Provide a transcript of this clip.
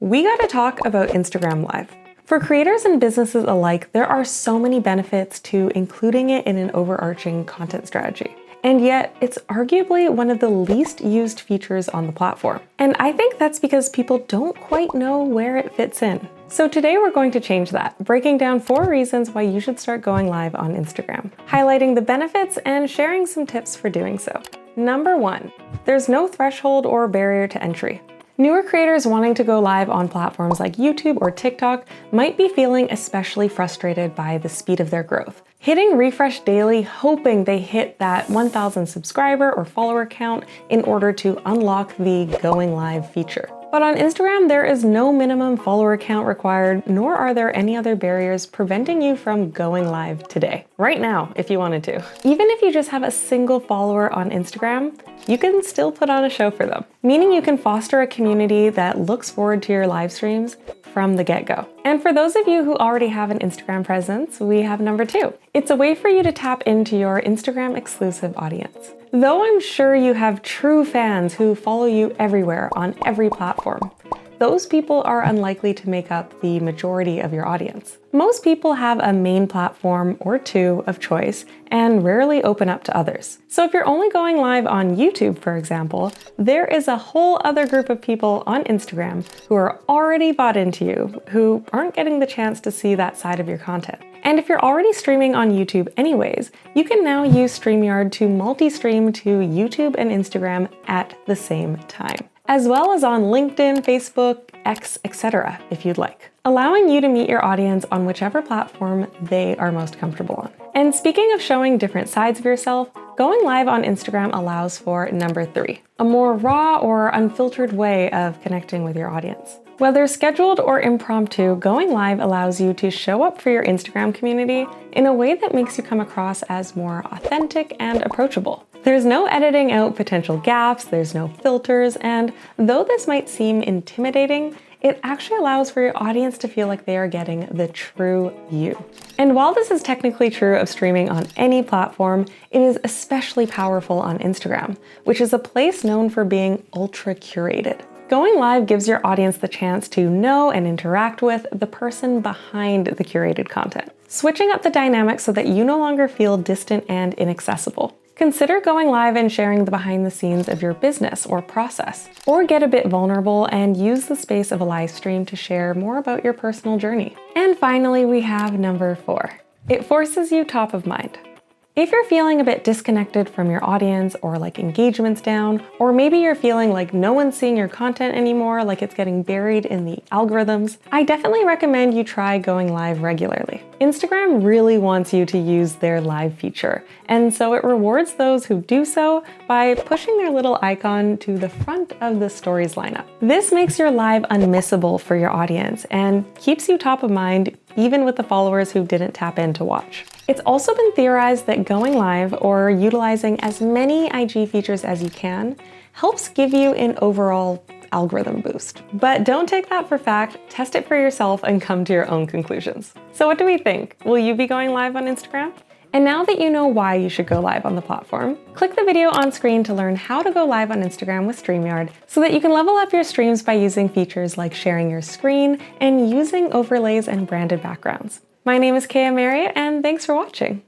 we gotta talk about Instagram Live. For creators and businesses alike, there are so many benefits to including it in an overarching content strategy. And yet, it's arguably one of the least used features on the platform. And I think that's because people don't quite know where it fits in. So today we're going to change that, breaking down 4 reasons why you should start going live on Instagram, highlighting the benefits and sharing some tips for doing so. Number 1, there's no threshold or barrier to entry. Newer creators wanting to go live on platforms like YouTube or TikTok might be feeling especially frustrated by the speed of their growth. Hitting refresh daily, hoping they hit that 1,000 subscriber or follower count in order to unlock the going live feature. But on Instagram, there is no minimum follower count required, nor are there any other barriers preventing you from going live today, right now, if you wanted to. Even if you just have a single follower on Instagram, you can still put on a show for them, meaning you can foster a community that looks forward to your live streams from the get-go. And for those of you who already have an Instagram presence, we have number 2. It's a way for you to tap into your Instagram exclusive audience. Though I'm sure you have true fans who follow you everywhere on every platform, those people are unlikely to make up the majority of your audience. Most people have a main platform or 2 of choice and rarely open up to others. So if you're only going live on YouTube, for example, there is a whole other group of people on Instagram who are already bought into you, who aren't getting the chance to see that side of your content. And if you're already streaming on YouTube anyways, you can now use StreamYard to multi-stream to YouTube and Instagram at the same time, as well as on LinkedIn, Facebook, X, etc. if you'd like, allowing you to meet your audience on whichever platform they are most comfortable on. And speaking of showing different sides of yourself, going live on Instagram allows for number 3, a more raw or unfiltered way of connecting with your audience. Whether scheduled or impromptu, going live allows you to show up for your Instagram community in a way that makes you come across as more authentic and approachable. There's no editing out potential gaps, there's no filters, and though this might seem intimidating, it actually allows for your audience to feel like they are getting the true you. And while this is technically true of streaming on any platform, it is especially powerful on Instagram, which is a place known for being ultra curated. Going live gives your audience the chance to know and interact with the person behind the curated content, switching up the dynamic so that you no longer feel distant and inaccessible. Consider going live and sharing the behind the scenes of your business or process, or get a bit vulnerable and use the space of a live stream to share more about your personal journey. And finally, we have number 4. It forces you top of mind. If you're feeling a bit disconnected from your audience, or like engagement's down, or maybe you're feeling like no one's seeing your content anymore, like it's getting buried in the algorithms, I definitely recommend you try going live regularly. Instagram really wants you to use their live feature, and so it rewards those who do so by pushing their little icon to the front of the stories lineup. This makes your live unmissable for your audience and keeps you top of mind even with the followers who didn't tap in to watch. It's also been theorized that going live or utilizing as many IG features as you can helps give you an overall algorithm boost. But don't take that for fact, test it for yourself and come to your own conclusions. So what do we think? Will you be going live on Instagram? And now that you know why you should go live on the platform, click the video on screen to learn how to go live on Instagram with StreamYard so that you can level up your streams by using features like sharing your screen and using overlays and branded backgrounds. My name is Kaya Marriott, and thanks for watching.